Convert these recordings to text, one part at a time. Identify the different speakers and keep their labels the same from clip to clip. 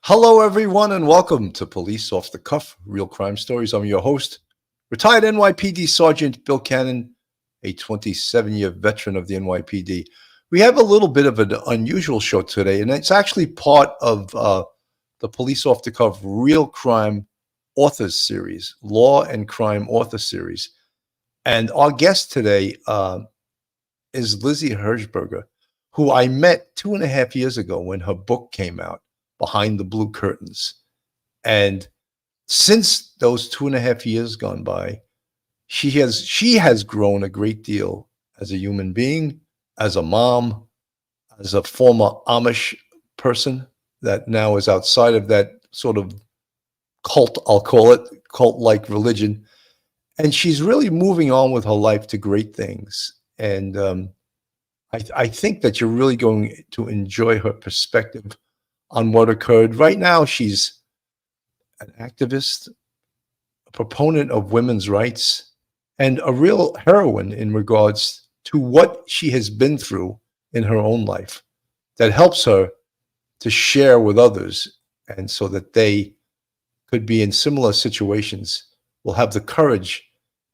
Speaker 1: Hello, everyone, and welcome to Police Off the Cuff, Real Crime Stories. I'm your host, retired NYPD Sergeant Bill Cannon, a 27-year veteran of the NYPD. We have a little bit of an unusual show today, and it's actually part of the Police Off the Cuff Real Crime Authors Series, Law and Crime Author Series. And our guest today is Lizzy Hershberger, who I met 2.5 years ago when her book came out, Behind the Blue Curtains. And since those 2.5 years gone by, she has grown a great deal as a human being, as a mom, as a former Amish person that now is outside of that sort of cult, I'll call it, cult-like religion. And she's really moving on with her life to great things. And I think that you're really going to enjoy her perspective on what occurred. Right now, she's an activist, a proponent of women's rights, and a real heroine in regards to what she has been through in her own life that helps her to share with others, and so that they could be in similar situations, will have the courage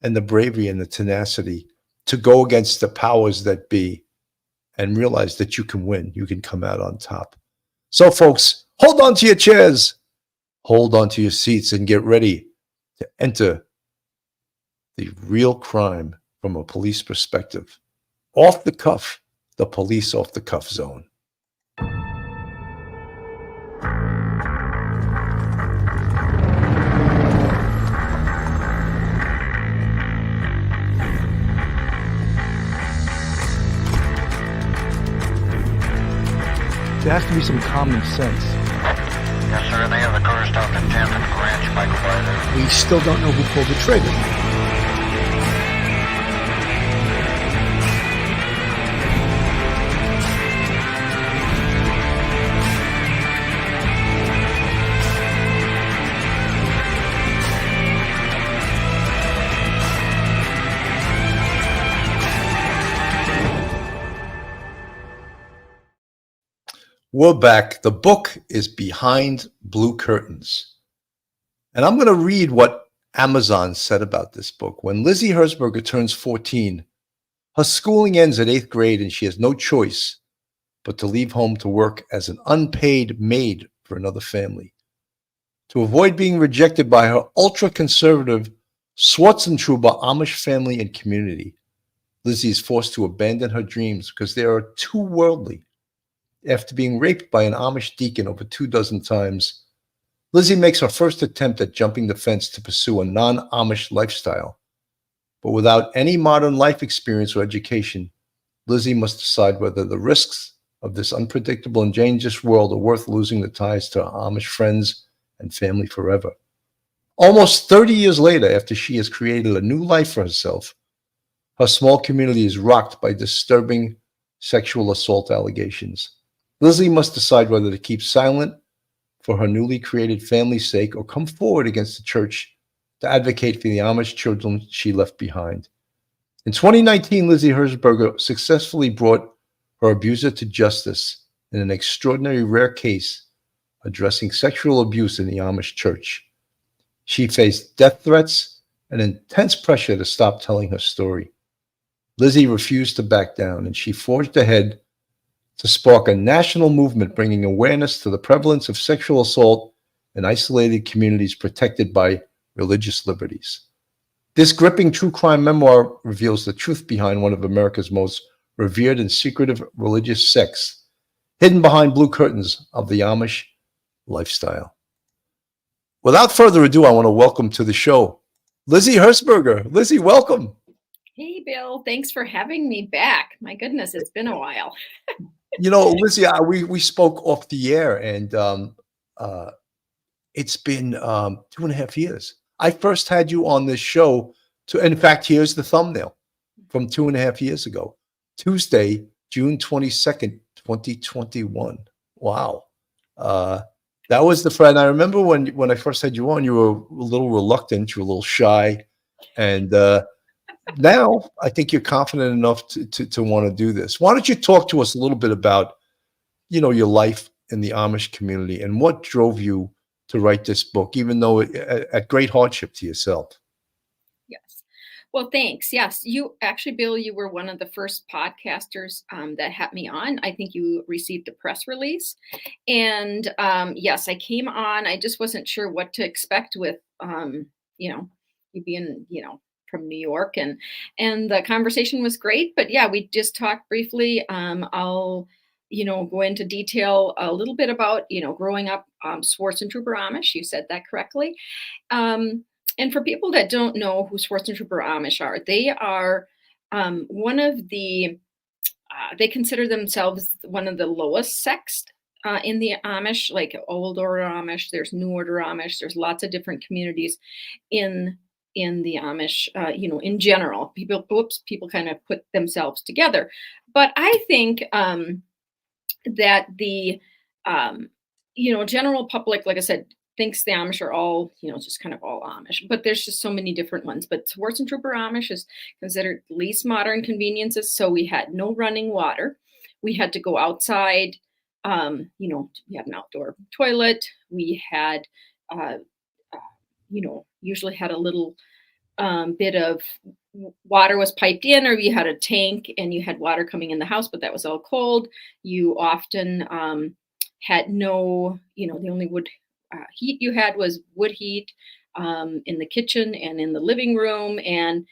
Speaker 1: and the bravery and the tenacity to go against the powers that be and realize that you can win, you can come out on top. So, folks, hold on to your chairs, hold on to your seats, and get ready to enter the real crime from a police perspective. Off the cuff, the Police Off the Cuff Zone.
Speaker 2: There has to be some common sense.
Speaker 3: Yes, sir. They have the car stopped in 10th and Ranch Michael Byler.
Speaker 2: We still don't know who pulled the trigger.
Speaker 1: We're back. The book is Behind Blue Curtains. And I'm going to read what Amazon said about this book. When Lizzy Hershberger turns 14, her schooling ends at 8th grade and she has no choice but to leave home to work as an unpaid maid for another family. To avoid being rejected by her ultra-conservative Swartzentruber Amish family and community, Lizzy is forced to abandon her dreams because they are too worldly. After being raped by an Amish deacon over 24 times, Lizzy makes her first attempt at jumping the fence to pursue a non-Amish lifestyle. But without any modern life experience or education, Lizzy must decide whether the risks of this unpredictable and dangerous world are worth losing the ties to her Amish friends and family forever. Almost 30 years later, after she has created a new life for herself, her small community is rocked by disturbing sexual assault allegations. Lizzy must decide whether to keep silent for her newly created family's sake or come forward against the church to advocate for the Amish children she left behind. In 2019, Lizzy Hershberger successfully brought her abuser to justice in an extraordinary rare case addressing sexual abuse in the Amish church. She faced death threats and intense pressure to stop telling her story. Lizzy refused to back down, and she forged ahead to spark a national movement bringing awareness to the prevalence of sexual assault in isolated communities protected by religious liberties. This gripping true crime memoir reveals the truth behind one of America's most revered and secretive religious sects, hidden behind blue curtains of the Amish lifestyle. Without further ado, I want to welcome to the show Lizzy Hershberger. Lizzy, welcome.
Speaker 4: Hey, Bill. Thanks for having me back. My goodness, it's been a while.
Speaker 1: You know, Lizzy, we spoke off the air, and it's been 2.5 years. I first had you on this show in fact, here's the thumbnail from 2.5 years ago, Tuesday, June 22nd, 2021. Wow. That was the friend. I remember when I first had you on, you were a little reluctant, you were a little shy, and now I think you're confident enough to want to do this. Why don't you talk to us a little bit about, your life in the Amish community, and what drove you to write this book, even though at great hardship to yourself?
Speaker 4: Yes. Well, thanks. Yes, you actually, Bill, you were one of the first podcasters that had me on. I think you received a press release. And yes, I came on. I just wasn't sure what to expect with, you being, from New York, and the conversation was great. But yeah, we just talked briefly. I'll, go into detail a little bit about, growing up Swartzentruber Amish. You said that correctly. And for people that don't know who Swartzentruber Amish are, they are one of the, they consider themselves one of the lowest sects in the Amish, like old order Amish, there's new order Amish, there's lots of different communities in the Amish, in general. People kind of put themselves together. But I think that the, general public, like I said, thinks the Amish are all, just kind of all Amish, but there's just so many different ones. But Swartzentruber Amish is considered least modern conveniences. So we had no running water. We had to go outside. We had an outdoor toilet. We had, usually had a little bit of water was piped in, or you had a tank and you had water coming in the house, but that was all cold. You often had no, the only wood heat you had was wood heat in the kitchen and in the living room, and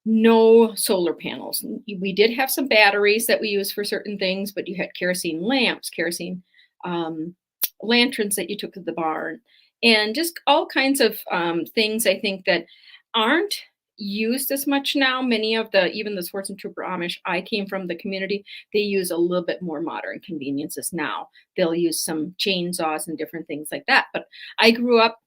Speaker 4: no solar panels. We did have some batteries that we used for certain things, but you had kerosene lamps, kerosene lanterns that you took to the barn, and just all kinds of things I think that aren't used as much now. Many of even the Swartzentruber Amish, I came from the community, they use a little bit more modern conveniences now. They'll use some chainsaws and different things like that. But I grew up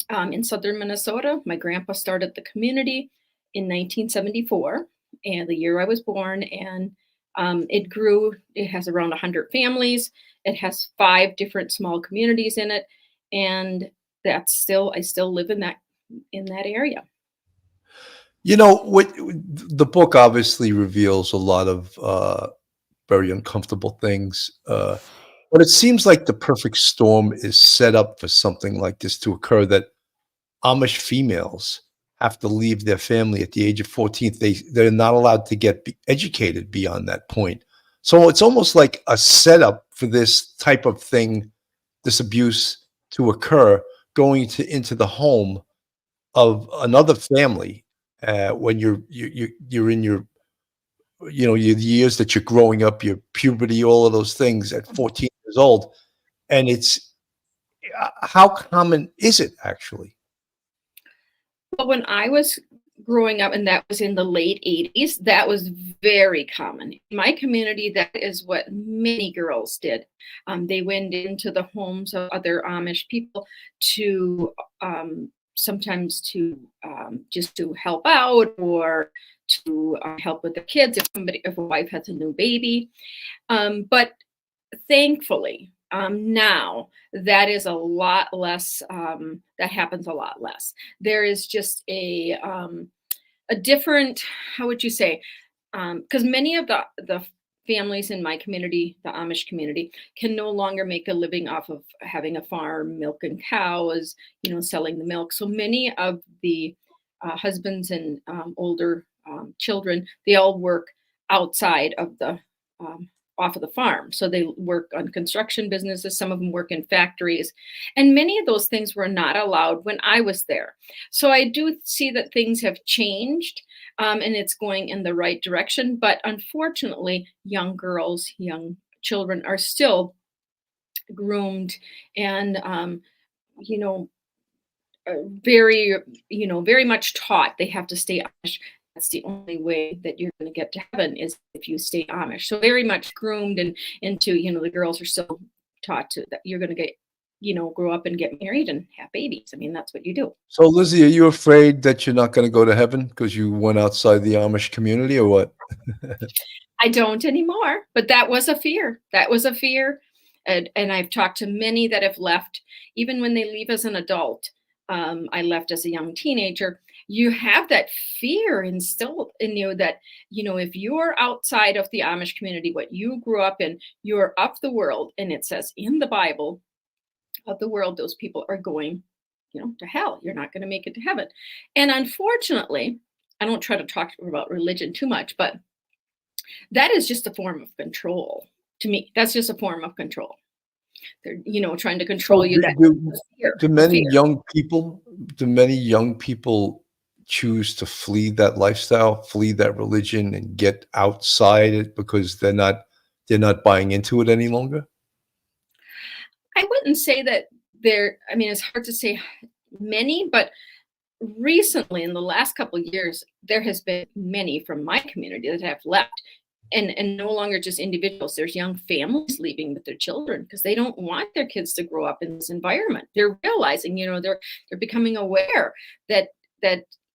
Speaker 4: in southern Minnesota. My grandpa started the community in 1974, and the year I was born, and it grew. It has around 100 families. It has 5 different small communities in it, and I still live in that area.
Speaker 1: What the book obviously reveals a lot of very uncomfortable things, but it seems like the perfect storm is set up for something like this to occur, that Amish females have to leave their family at the age of 14. They're not allowed to get educated beyond that point. So it's almost like a setup for this type of thing, this abuse to occur, going into the home of another family when you're in your your years that you're growing up, your puberty, all of those things at 14 years old. And it's how common is it actually?
Speaker 4: Well, when I was growing up, and that was in the late 80s, that was very common. In my community, that is what many girls did. They went into the homes of other Amish people to sometimes to just to help out, or to help with the kids if a wife has a new baby. But thankfully, now that is a lot less. That happens a lot less. There is just a different, how would you say? Because many of the families in my community, the Amish community, can no longer make a living off of having a farm, milking cows, selling the milk. So many of the husbands and older children, they all work outside of off of the farm. So they work on construction businesses. Some of them work in factories, and many of those things were not allowed when I was there. So I do see that things have changed, and it's going in the right direction. But unfortunately, young girls, young children are still groomed and, very, very much taught they have to stay Amish. That's the only way that you're going to get to heaven, is if you stay Amish. So very much groomed and into, the girls are still taught that you're going to get, grow up and get married and have babies. I mean, that's what you do.
Speaker 1: So Lizzy, are you afraid that you're not going to go to heaven because you went outside the Amish community, or what?
Speaker 4: I don't anymore, but that was a fear. That was a fear. And I've talked to many that have left, even when they leave as an adult. I left as a young teenager. you have that fear instilled in you that, if you're outside of the Amish community, what you grew up in, you're of the world. And it says in the Bible, of the world, those people are going, to hell. You're not going to make it to heaven. And unfortunately, I don't try to talk about religion too much, but that is just a form of control. To me, that's just a form of control. They're, trying to control you.
Speaker 1: Do many young people choose to flee that lifestyle, flee that religion, and get outside it because they're not buying into it any longer?
Speaker 4: I wouldn't say that it's hard to say many, but recently in the last couple of years, there has been many from my community that have left. And no longer just individuals. There's young families leaving with their children because they don't want their kids to grow up in this environment. They're realizing, they're becoming aware that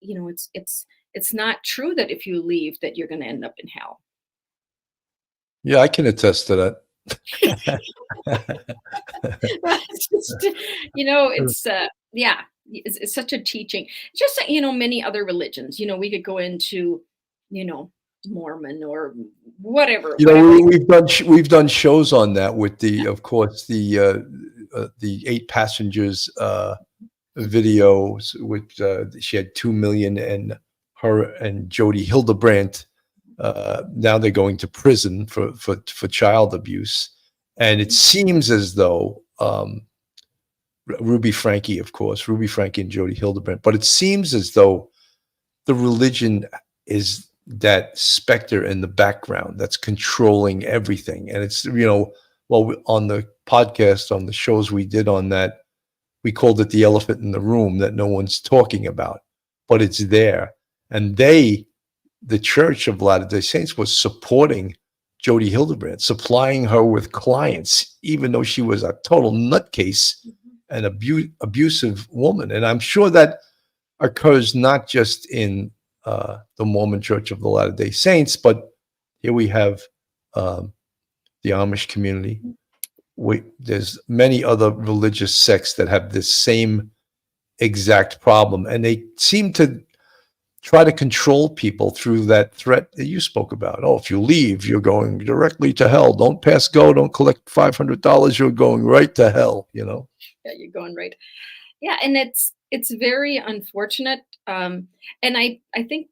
Speaker 4: it's not true that if you leave that you're going to end up in hell.
Speaker 1: Yeah, I can attest to that.
Speaker 4: It's such a teaching. Just like, many other religions. We could go into, Mormon or whatever.
Speaker 1: We've done shows on that with of course the 8 passengers videos with she had 2 million, and her and Jody Hildebrandt now they're going to prison for child abuse, and it seems as though Ruby Franke and Jody Hildebrandt, but it seems as though the religion is that specter in the background that's controlling everything. And it's, on the podcast, on the shows we did on that, we called it the elephant in the room that no one's talking about, but it's there. And the Church of Latter-day Saints was supporting Jody Hildebrandt, supplying her with clients, even though she was a total nutcase and abusive woman. And I'm sure that occurs not just in the Mormon Church of the Latter-day Saints, but here we have the Amish community. There's many other religious sects that have this same exact problem, and they seem to try to control people through that threat that you spoke about. Oh, if you leave, you're going directly to hell. Don't pass go. Don't collect $500. You're going right to hell. Yeah,
Speaker 4: you're going right. Yeah, and it's very unfortunate. And I think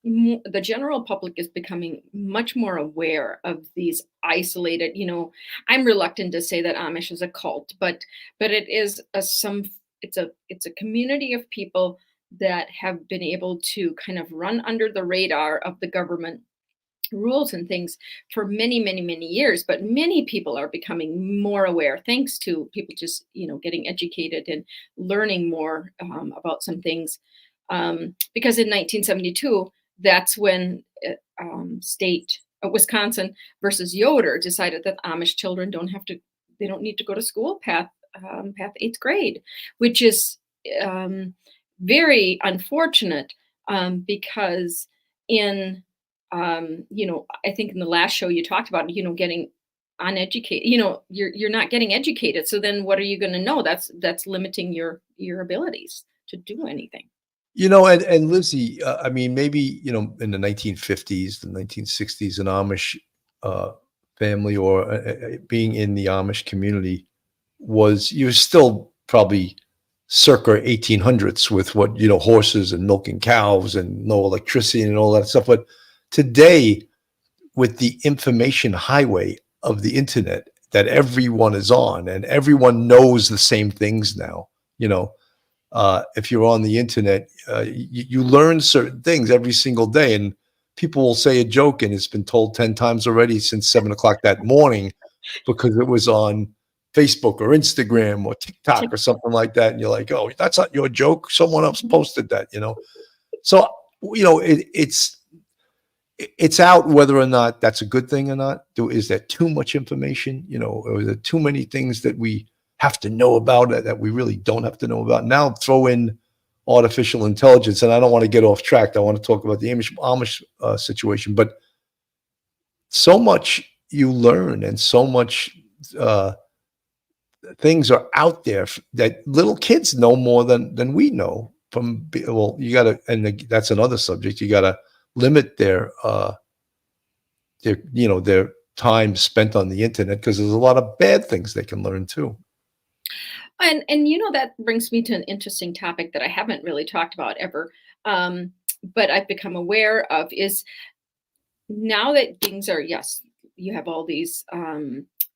Speaker 4: the general public is becoming much more aware of these isolated, I'm reluctant to say that Amish is a cult, but it is it's a community of people that have been able to kind of run under the radar of the government rules and things for many, many, many years. But many people are becoming more aware thanks to people just, getting educated and learning more about some things. Because in 1972, that's when state Wisconsin versus Yoder decided that Amish children they don't need to go to school past 8th grade, which is very unfortunate because in I think in the last show you talked about getting uneducated. You're not getting educated, so then what are you going to know? That's limiting your abilities to do anything.
Speaker 1: And Lizzy, maybe in the 1950s, the 1960s, an Amish family or being in the Amish community you're still probably circa 1800s with what horses and milking cows and no electricity and all that stuff. But today, with the information highway of the internet that everyone is on and everyone knows the same things now, if you're on the internet, you learn certain things every single day, and people will say a joke, and it's been told 10 times already since 7 o'clock that morning because it was on Facebook or Instagram or TikTok or something like that. And you're like, oh, that's not your joke. Someone else posted that, So, it's out whether or not that's a good thing or not. Is there too much information, or is there too many things that we have to know about it that we really don't have to know about? Now throw in artificial intelligence, and I don't want to get off track. I want to talk about the Amish situation, but so much you learn and so much things are out there that little kids know more than we know well, you got to, and that's another subject. You got to limit their their time spent on the internet, because there's a lot of bad things they can learn too.
Speaker 4: And that brings me to an interesting topic that I haven't really talked about ever, but I've become aware of is now that things are, yes, you have all these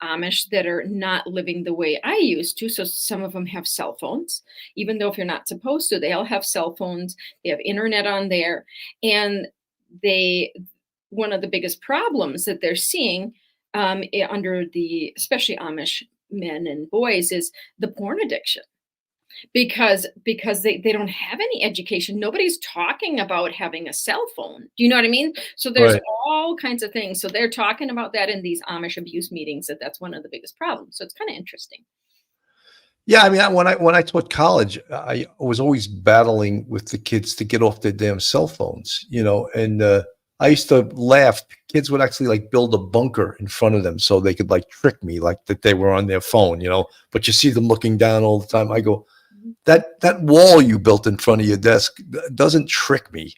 Speaker 4: Amish that are not living the way I used to. So some of them have cell phones, even though if you're not supposed to, they all have cell phones. They have internet on there, and one of the biggest problems that they're seeing under the especially Amish men and boys is the porn addiction, because they don't have any education. Nobody's talking about having a cell phone. Do you know what I mean? So there's
Speaker 1: Right.
Speaker 4: all kinds of things. So they're talking about that in these Amish abuse meetings, that's one of the biggest problems. So it's kind of interesting.
Speaker 1: Yeah, I mean, when I taught college, I was always battling with the kids to get off their damn cell phones, and I used to laugh. Kids would actually like build a bunker in front of them so they could like trick me, like that they were on their phone, but you see them looking down all the time. I go, that wall you built in front of your desk doesn't trick me.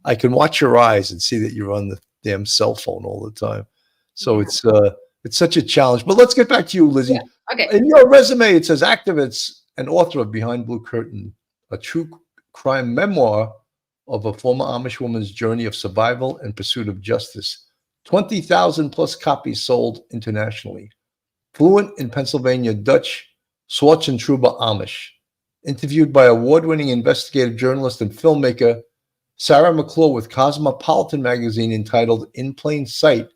Speaker 1: I can watch your eyes and see that you're on the damn cell phone all the time. So
Speaker 4: Yeah.
Speaker 1: it's such a challenge. But let's get back to you, Lizzy.
Speaker 4: Yeah. Okay.
Speaker 1: In your resume, it says activist and author of Behind Blue Curtain, a true crime memoir of a former Amish woman's journey of survival and pursuit of justice. 20,000 plus copies sold internationally. Fluent in Pennsylvania Dutch, Swartzentruber Amish. Interviewed by award-winning investigative journalist and filmmaker Sarah McClure with Cosmopolitan magazine, entitled In Plain Sight,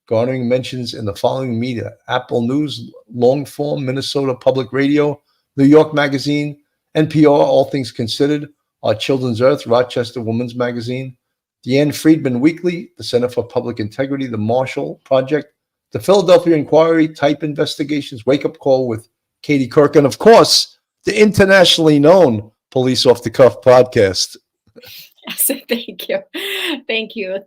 Speaker 1: garnering mentions in the following media: Apple News, Longform, Minnesota Public Radio, New York Magazine, NPR, All Things Considered, Our Children's Earth, Rochester Women's Magazine, the Ann Friedman Weekly, the Center for Public Integrity, the Marshall Project, the Philadelphia Inquiry, Type Investigations, Wake Up Call with Katie Kirk, and of course, the internationally known Police Off the Cuff podcast.
Speaker 4: Yes, thank you. Thank you.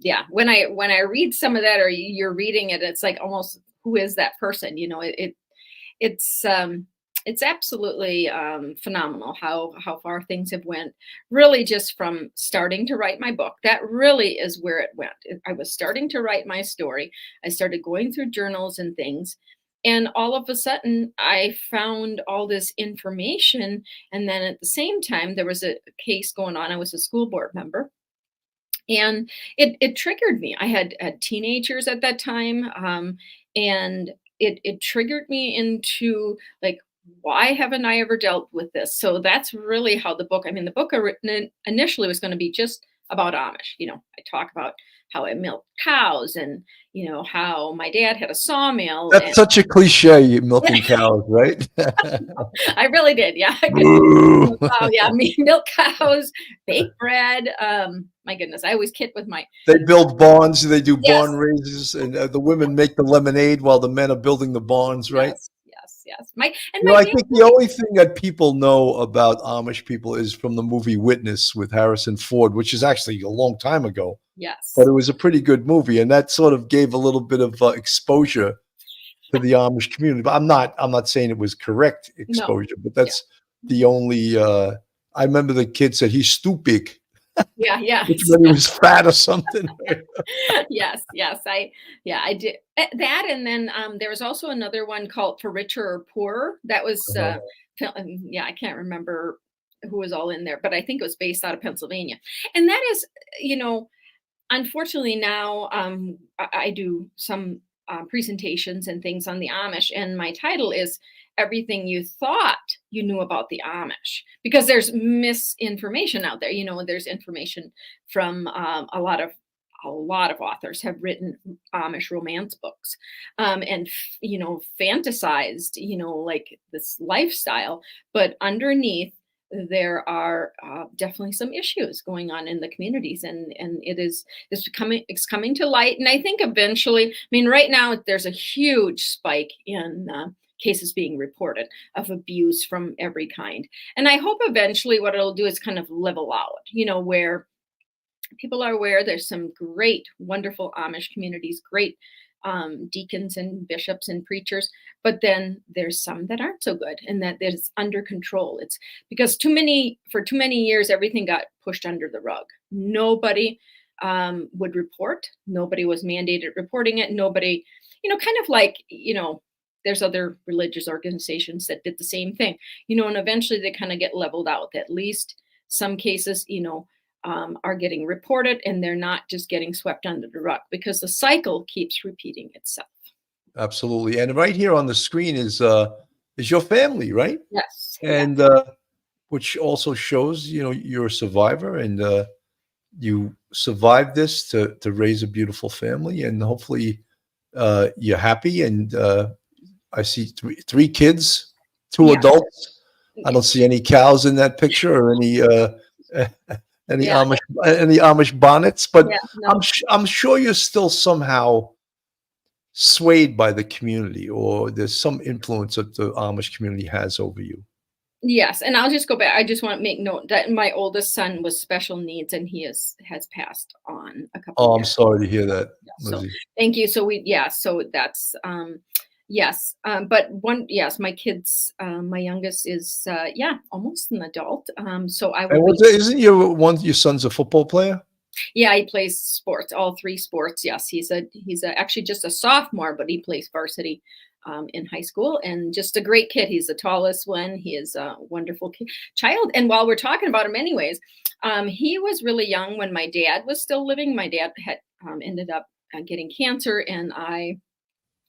Speaker 4: Yeah, when I read some of that, or you're reading it, it's like almost, who is that person? It's absolutely phenomenal how far things have went. Really, just from starting to write my book, that really is where it went. I was starting to write my story. I started going through journals and things, and all of a sudden, I found all this information. And then at the same time, there was a case going on. I was a school board member, and it triggered me. I had teenagers at that time, and it triggered me into like, why haven't I ever dealt with this? So that's really how the book. I mean, the book initially was going to be just about Amish. I talk about how I milked cows, and how my dad had a sawmill.
Speaker 1: That's
Speaker 4: And
Speaker 1: such a cliche, milking cows, right?
Speaker 4: I really did. Yeah. Wow. Yeah. Milk cows, bake bread. My goodness. I always kid with my.
Speaker 1: They build barns, they do
Speaker 4: Yes.
Speaker 1: barn raises, and the women make the lemonade while the men are building the barns, right?
Speaker 4: Yes. My
Speaker 1: I
Speaker 4: dad.
Speaker 1: think the only thing that people know about Amish people is from the movie Witness with Harrison Ford, which is actually a long time ago,
Speaker 4: Yes.
Speaker 1: but it was a pretty good movie, and that sort of gave a little bit of exposure to the Amish community. But I'm not saying it was correct exposure, but that's the only. I remember the kid said he's stupid,
Speaker 4: Yeah.
Speaker 1: which meant he was fat or something.
Speaker 4: Yes. I did that. And then there was also another one called For Richer or Poorer. That was, I can't remember who was all in there, but I think it was based out of Pennsylvania. And that is, unfortunately now I do some presentations and things on the Amish, and my title is Everything You Thought You Knew About the Amish, because there's misinformation out there. There's information from a lot of authors have written Amish romance books, and fantasized like this lifestyle, but underneath there are definitely some issues going on in the communities, and it's coming to light. And I think eventually, I mean, right now there's a huge spike in cases being reported of abuse from every kind, and I hope eventually what it'll do is kind of level out, where people are aware there's some great, wonderful Amish communities, great deacons and bishops and preachers, But then there's some that aren't so good, and that it's under control. It's because for too many years, everything got pushed under the rug. Nobody would report. Nobody was mandated reporting it. Nobody, kind of like, there's other religious organizations that did the same thing, and eventually they kind of get leveled out. At least some cases, are getting reported, and they're not just getting swept under the rug, because the cycle keeps repeating itself.
Speaker 1: Absolutely. And right here on the screen is your family, right?
Speaker 4: Yes.
Speaker 1: And which also shows, you're a survivor, and you survived this to raise a beautiful family, and hopefully you're happy. And I see three kids, two
Speaker 4: Yeah.
Speaker 1: adults. I don't see any cows in that picture, or any
Speaker 4: Yeah.
Speaker 1: Amish bonnets, but
Speaker 4: Yeah, no.
Speaker 1: I'm sure you're still somehow swayed by the community, or there's some influence that the Amish community has over you.
Speaker 4: Yes, and I'll just go back. I just want to make note that my oldest son was special needs, and he has passed on a couple
Speaker 1: Oh, I'm
Speaker 4: years.
Speaker 1: sorry to hear that,
Speaker 4: So
Speaker 1: Lizzy.
Speaker 4: thank you. So that's yes. But yes, my kids, my youngest is almost an adult. So I
Speaker 1: And
Speaker 4: will be,
Speaker 1: isn't your son's a football player?
Speaker 4: yeah, he plays sports, all three sports. Yes, he's actually just a sophomore, but he plays varsity in high school, and just a great kid. He's the tallest one. He is a wonderful child. And while we're talking about him, anyways, he was really young when my dad was still living. My dad had ended up getting cancer, and I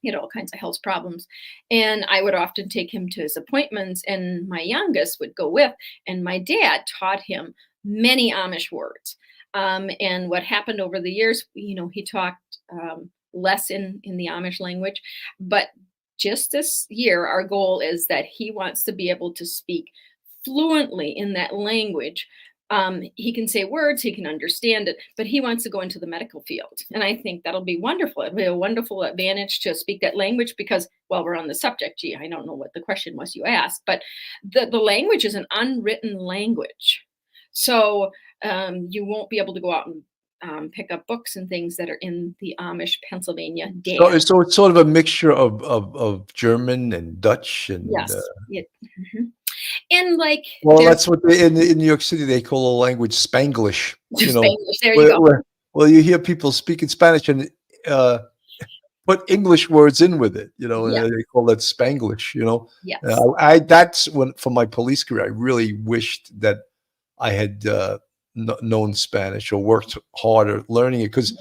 Speaker 4: had all kinds of health problems. And I would often take him to his appointments, and my youngest would go with. And my dad taught him many Amish words. And what happened over the years, he talked less in the Amish language. But just this year, our goal is that he wants to be able to speak fluently in that language. He can say words, he can understand it, but he wants to go into the medical field. And I think that'll be wonderful. It'll be a wonderful advantage to speak that language, because while we're on the subject, I don't know what the question was you asked, but the language is an unwritten language. So you won't be able to go out and pick up books and things that are in the Amish Pennsylvania dance.
Speaker 1: So it's sort of a mixture of German and Dutch, and
Speaker 4: Yes. Mhm. And like,
Speaker 1: well, that's what in New York City they call a language Spanglish.
Speaker 4: Spanglish, there you go.
Speaker 1: Well, you hear people speaking Spanish and put English words in with it,
Speaker 4: Yeah.
Speaker 1: and they call that Spanglish.
Speaker 4: Yes.
Speaker 1: That's when, for my police career, I really wished that I had known Spanish or worked harder learning it, because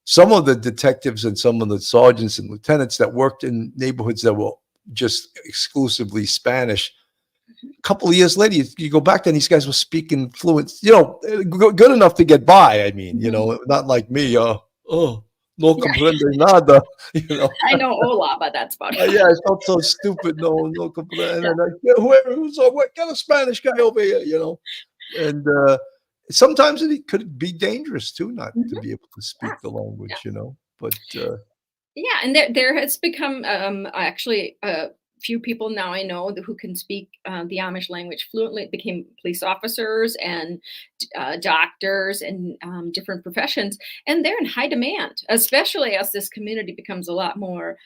Speaker 1: some of the detectives and some of the sergeants and lieutenants that worked in neighborhoods that were just exclusively Spanish, a couple of years later, you go back there and these guys were speaking fluent, good enough to get by. I mean, not like me. No comprende nada.
Speaker 4: I know hola, but that's about it.
Speaker 1: Yeah, I felt so stupid. No comprende. And whoever who's get a Spanish guy over here. And sometimes it could be dangerous too, not to be able to speak the language. But
Speaker 4: yeah, and there has become actually a few people now I know who can speak the Amish language fluently. It became police officers and doctors and different professions, and they're in high demand, especially as this community becomes a lot more.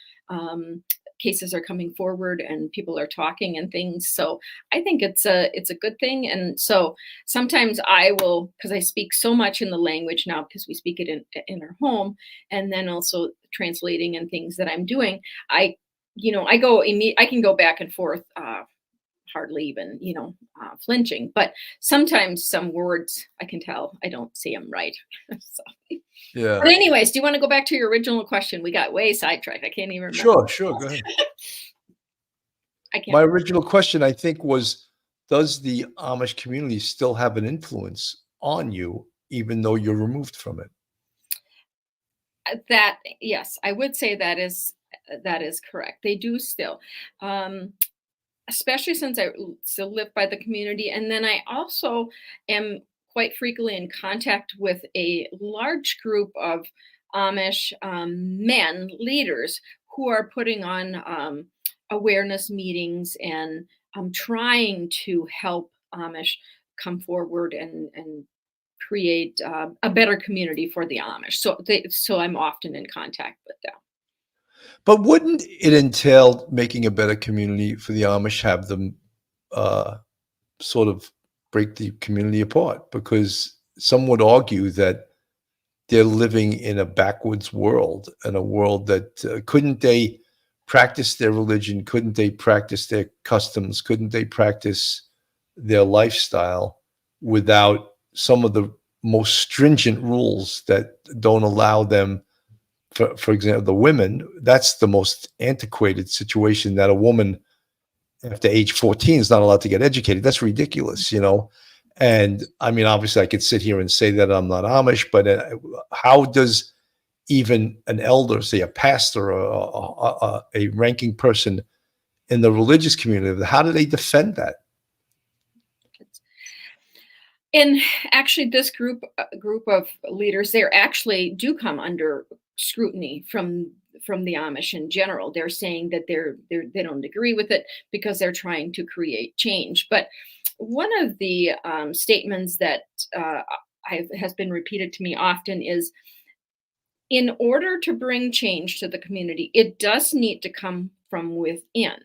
Speaker 4: Cases are coming forward and people are talking and things. So I think it's a good thing. And so sometimes I will, because I speak so much in the language now, because we speak it in our home, and then also translating and things that I'm doing, I can go back and forth, hardly even, flinching, but sometimes some words I can tell I don't see them right. So.
Speaker 1: Yeah.
Speaker 4: But anyways, do you want to go back to your original question? We got way sidetracked. I can't even remember.
Speaker 1: Sure, go ahead.
Speaker 4: I can't.
Speaker 1: My original question, I think, was, does the Amish community still have an influence on you, even though you're removed from it?
Speaker 4: Yes, I would say that is correct. They do still. Especially since I still live by the community. And then I also am quite frequently in contact with a large group of Amish men, leaders, who are putting on awareness meetings and trying to help Amish come forward and create a better community for the Amish. So I'm often in contact with them.
Speaker 1: But wouldn't it entail making a better community for the Amish, have them sort of break the community apart? Because some would argue that they're living in a backwards world, and a world that couldn't they practice their religion? Couldn't they practice their customs? Couldn't they practice their lifestyle without some of the most stringent rules that don't allow them? For example, the women, that's the most antiquated situation, that a woman after age 14 is not allowed to get educated. That's ridiculous, you know? And I mean, obviously I could sit here and say that I'm not Amish, but how does even an elder, say a pastor or a ranking person in the religious community, how do they defend that?
Speaker 4: And actually, this group of leaders, they actually do come under scrutiny from the Amish in general. They're saying that they don't agree with it because they're trying to create change. But one of the statements that has been repeated to me often is, in order to bring change to the community, it does need to come from within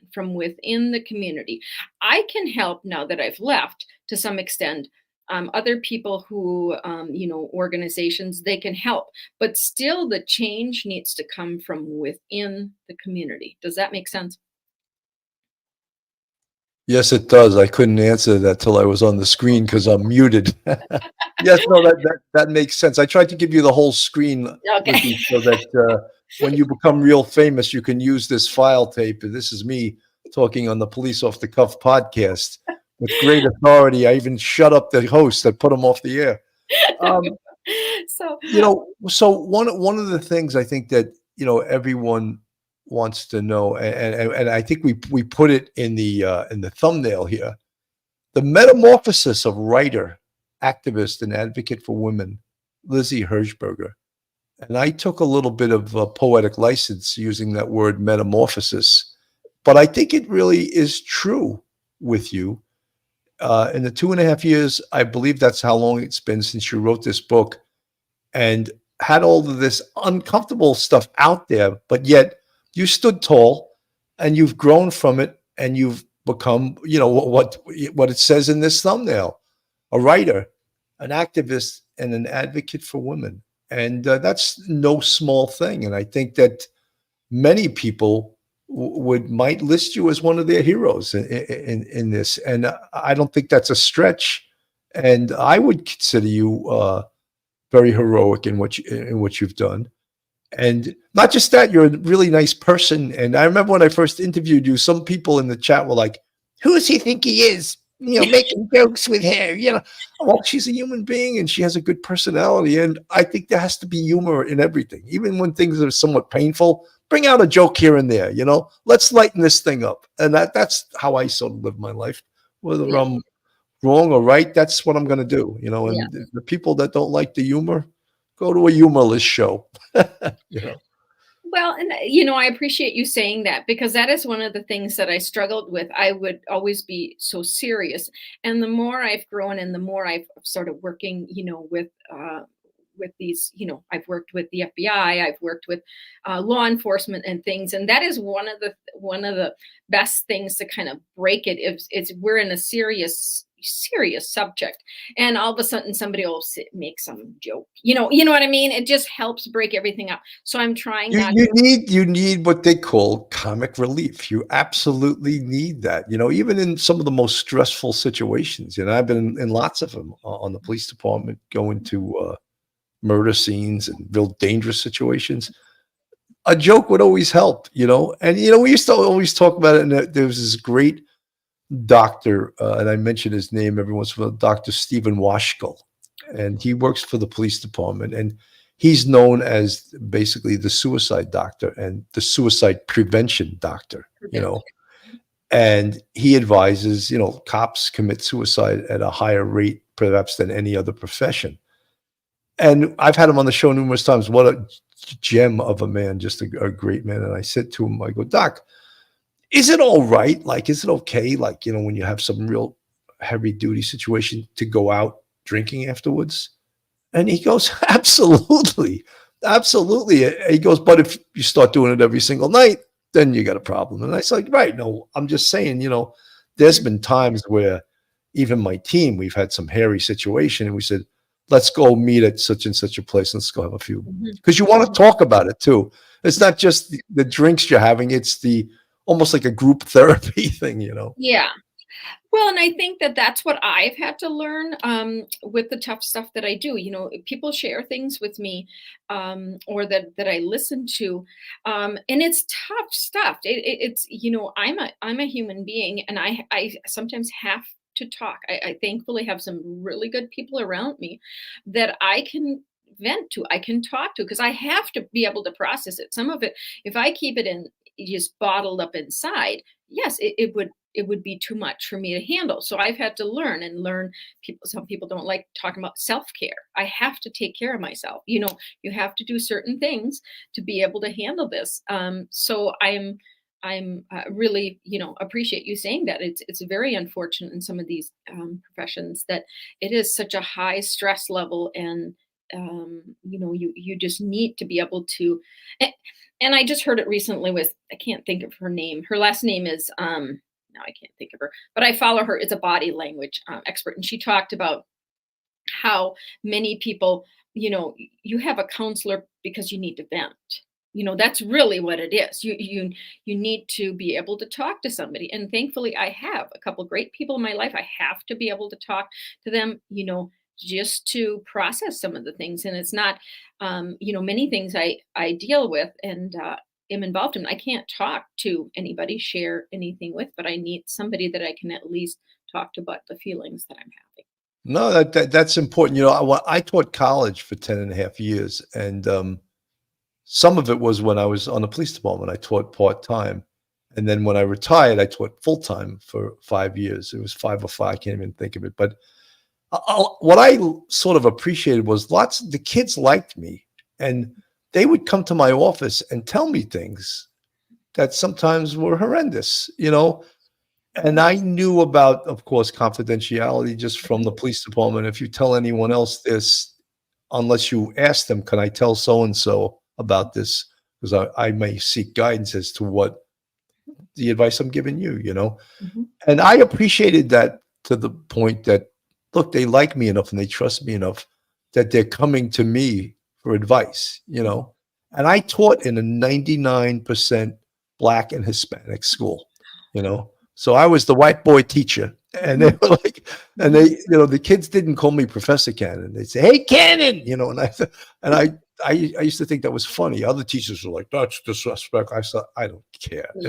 Speaker 4: the community. I can help, now that I've left, to some extent. Other people who, organizations, they can help, but still the change needs to come from within the community. Does that make sense?
Speaker 1: Yes, it does. I couldn't answer that till I was on the screen because I'm muted. Yes, no, that makes sense. I tried to give you the whole screen with you so that when you become real famous, you can use this file tape. This is me talking on the Police Off the Cuff podcast with great authority. I even shut up the host. I put him off the air. So one of the things I think that everyone wants to know, and I think we put it in the thumbnail here, the metamorphosis of writer, activist, and advocate for women, Lizzy Hershberger. And I took a little bit of a poetic license using that word metamorphosis, but I think it really is true with you. In the 2.5 years, I believe that's how long it's been since you wrote this book and had all of this uncomfortable stuff out there, but yet you stood tall and you've grown from it, and you've become, what it says in this thumbnail, a writer, an activist, and an advocate for women. And that's no small thing. And I think that many people might list you as one of their heroes in this. And I don't think that's a stretch. And I would consider you very heroic in what you've done. And not just that, you're a really nice person. And I remember when I first interviewed you, some people in the chat were like, "Who does he think he is? Making jokes with her, Well, she's a human being and she has a good personality. And I think there has to be humor in everything. Even when things are somewhat painful, bring out a joke here and there, let's lighten this thing up. And that's how I sort of live my life. Whether I'm wrong or right, that's what I'm going to do, and the people that don't like the humor, go to a humorless show.
Speaker 4: Well, and I appreciate you saying that, because that is one of the things that I struggled with. I would always be so serious, and the more I've grown and the more I've started working, with these, I've worked with the FBI, I've worked with law enforcement and things, and that is one of the best things to kind of break it. Is we're in a serious subject, and all of a sudden somebody will make some joke, you know what I mean? It just helps break everything up. So I'm trying
Speaker 1: you need what they call comic relief. You absolutely need that, even in some of the most stressful situations. I've been in lots of them on the police department, going to murder scenes and real dangerous situations. A joke would always help, and we used to always talk about it. And there was this great doctor, and I mention his name every once in a while, Dr. Stephen Washkull, and he works for the police department, and he's known as basically the suicide doctor and the suicide prevention doctor, and he advises, cops commit suicide at a higher rate perhaps than any other profession. And I've had him on the show numerous times. What a gem of a man, just a great man. And I said to him, I go, "Doc, is it all right? Like, is it okay? Like, when you have some real heavy duty situation, to go out drinking afterwards?" And he goes, "Absolutely. Absolutely. He goes, but if you start doing it every single night, then you got a problem. And I said, like, right. No, I'm just saying, there's been times where even my team, we've had some hairy situation and we said, let's go meet at such and such a place. Let's go have a few, because you want to talk about it too. It's not just the drinks you're having. It's almost like a group therapy thing,
Speaker 4: Yeah. Well, and I think that that's what I've had to learn with the tough stuff that I do. People share things with me, or that I listen to, and it's tough stuff. It's I'm a human being, and I sometimes have to talk. I thankfully have some really good people around me that I can vent to, I can talk to, because I have to be able to process it. Some of it, if I keep it in just bottled up inside, yes, it would be too much for me to handle. So I've had to learn some people don't like talking about self-care. I have to take care of myself. You have to do certain things to be able to handle this. So I'm really, appreciate you saying that. It's very unfortunate in some of these professions that it is such a high stress level, and you just need to be able to. And I just heard it recently with, I can't think of her name. Her last name is now I can't think of her, but I follow her. It's a body language expert, and she talked about how many people, you have a counselor because you need to vent. That's really what it is. You need to be able to talk to somebody, and thankfully I have a couple great people in my life. I have to be able to talk to them, just to process some of the things. And it's not, many things I deal with and am involved in. I can't talk to anybody, share anything with, but I need somebody that I can at least talk to about the feelings that I'm having.
Speaker 1: No, that's important. I taught college for 10 and a half years, and some of it was when I was on the police department. I taught part-time. And then when I retired, I taught full-time for 5 years. It was 5 or 5. I can't even think of it. But what I sort of appreciated was the kids liked me, and they would come to my office and tell me things that sometimes were horrendous, and I knew about, of course, confidentiality just from the police department. If you tell anyone else this, unless you ask them, can I tell so-and-so about this? Because I may seek guidance as to what the advice I'm giving you,
Speaker 4: Mhm.
Speaker 1: And I appreciated that to the point that, look, they like me enough and they trust me enough that they're coming to me for advice, And I taught in a 99% Black and Hispanic school, So I was the white boy teacher. And they were like, and they, the kids didn't call me Professor Cannon. They'd say, "Hey, Cannon," and I used to think that was funny. Other teachers were like, "That's disrespect." I said, I don't care.
Speaker 4: Yeah.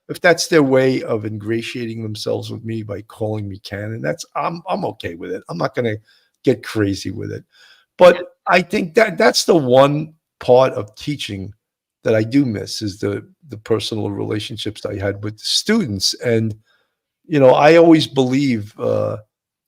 Speaker 1: If that's their way of ingratiating themselves with me by calling me Cannon, I'm okay with it. I'm not going to get crazy with it. But I think that's the one part of teaching that I do miss, is the personal relationships I had with the students. And I always believe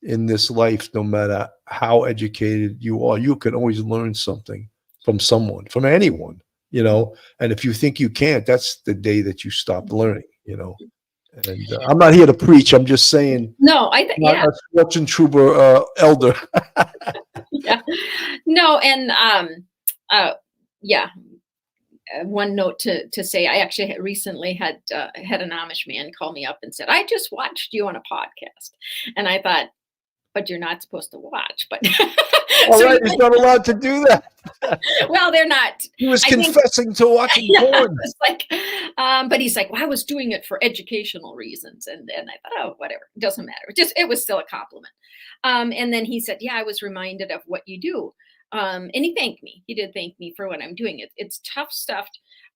Speaker 1: in this life, no matter how educated you are, you can always learn something from someone, from anyone, And if you think you can't, that's the day that you stop learning, And I'm not here to preach. I'm just saying,
Speaker 4: No,
Speaker 1: not a Swartzentruber elder.
Speaker 4: yeah. No, and yeah. One note to say, I actually recently had an Amish man call me up and said, "I just watched you on a podcast," and I thought, "But you're not supposed to watch." But
Speaker 1: All right, he's not allowed to do that.
Speaker 4: Well, they're not.
Speaker 1: He was
Speaker 4: I think-
Speaker 1: confessing to watching porn.
Speaker 4: It's like, but he's like, "Well, I was doing it for educational reasons," and I thought, "Oh, whatever, it doesn't matter." It was still a compliment. And then he said, "Yeah, I was reminded of what you do." And he thanked me. He did thank me for what I'm doing. It's tough stuff.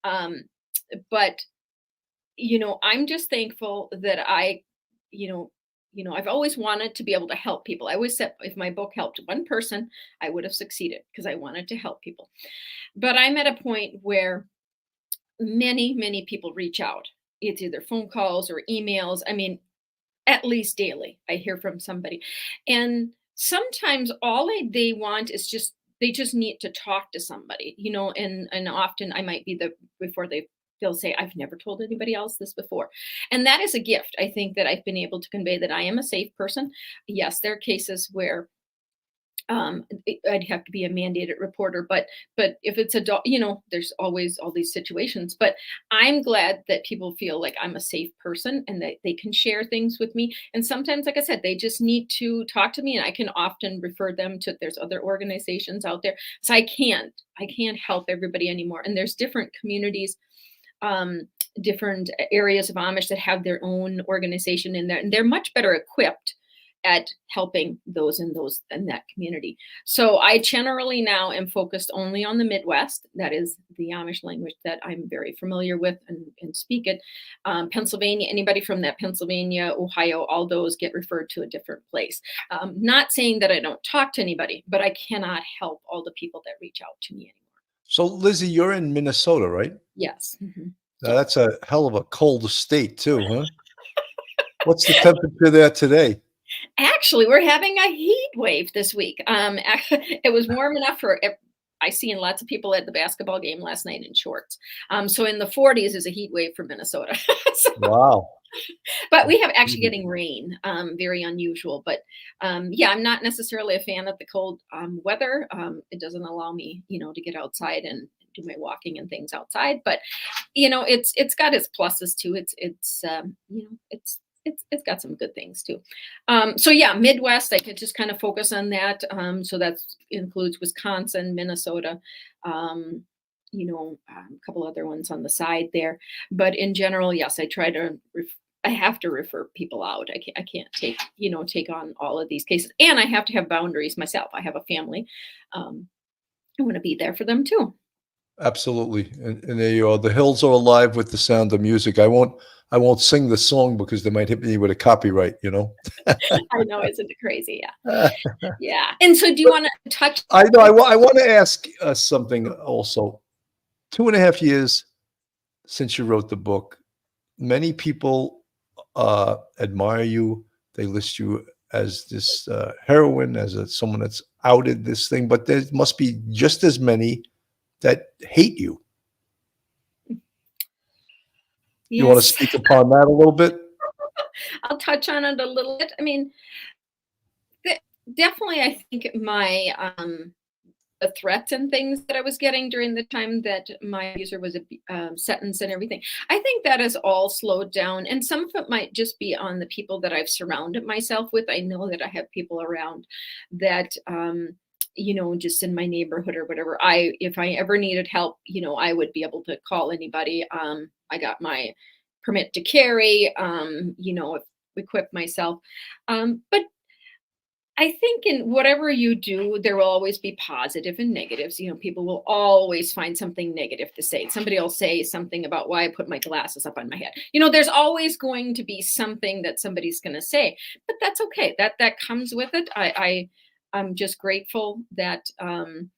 Speaker 4: But I'm just thankful that I've always wanted to be able to help people. I always said if my book helped one person, I would have succeeded, because I wanted to help people. But I'm at a point where many, many people reach out. It's either phone calls or emails. I mean, at least daily, I hear from somebody. And sometimes all they want is they just need to talk to somebody, and often I might be before they'll say, "I've never told anybody else this before." And that is a gift. I think that I've been able to convey that I am a safe person. Yes, there are cases where I'd have to be a mandated reporter, but if it's adult, there's always all these situations. But I'm glad that people feel like I'm a safe person and that they can share things with me. And sometimes, like I said, they just need to talk to me, and I can often refer them to, there's other organizations out there. So I can't help everybody anymore. And there's different communities, um, different areas of Amish that have their own organization in there, and they're much better equipped at helping those in that community. So I generally now am focused only on the Midwest. That is the Amish language that I'm very familiar with and speak it. Pennsylvania, anybody from that Pennsylvania, Ohio, all those get referred to a different place. Not saying that I don't talk to anybody, but I cannot help all the people that reach out to me anymore.
Speaker 1: So, Lizzy, you're in Minnesota, right?
Speaker 4: Yes. Mhm.
Speaker 1: Now, that's a hell of a cold state, too, huh? What's the temperature there today?
Speaker 4: Actually, we're having a heat wave this week. It was warm enough for. I seen lots of people at the basketball game last night in shorts. So in the 40s is a heat wave for Minnesota. So,
Speaker 1: Wow.
Speaker 4: but we have actually getting rain, very unusual. But yeah, I'm not necessarily a fan of the cold weather. It doesn't allow me, to get outside and do my walking and things outside. But it's got its pluses too. It's got some good things too. So yeah, Midwest, I could just kind of focus on that. So that includes Wisconsin, Minnesota, a couple other ones on the side there. But in general, yes, I have to refer people out. I can't take on all of these cases, and I have to have boundaries myself. I have a family. I want to be there for them too.
Speaker 1: Absolutely. And there you are. The hills are alive with the sound of music. I won't sing the song because they might hit me with a copyright,
Speaker 4: I know, isn't it crazy? Yeah. Yeah. And so do you want to touch?
Speaker 1: I know. I want to ask something also. 2.5 years since you wrote the book, many people admire you. They list you as this heroine, as someone that's outed this thing, but there must be just as many that hate you. You want to
Speaker 4: Yes.
Speaker 1: speak upon that a little bit?
Speaker 4: I'll touch on it a little bit. I mean, definitely, I think my the threats and things that I was getting during the time that my abuser was sentenced and everything, I think that has all slowed down. And some of it might just be on the people that I've surrounded myself with. I know that I have people around that, just in my neighborhood or whatever. If I ever needed help, I would be able to call anybody. I got my permit to carry, equip myself. But I think in whatever you do, there will always be positive and negatives. People will always find something negative to say. Somebody will say something about why I put my glasses up on my head. There's always going to be something that somebody's going to say, but that's okay. That comes with it. I'm just grateful that, I'm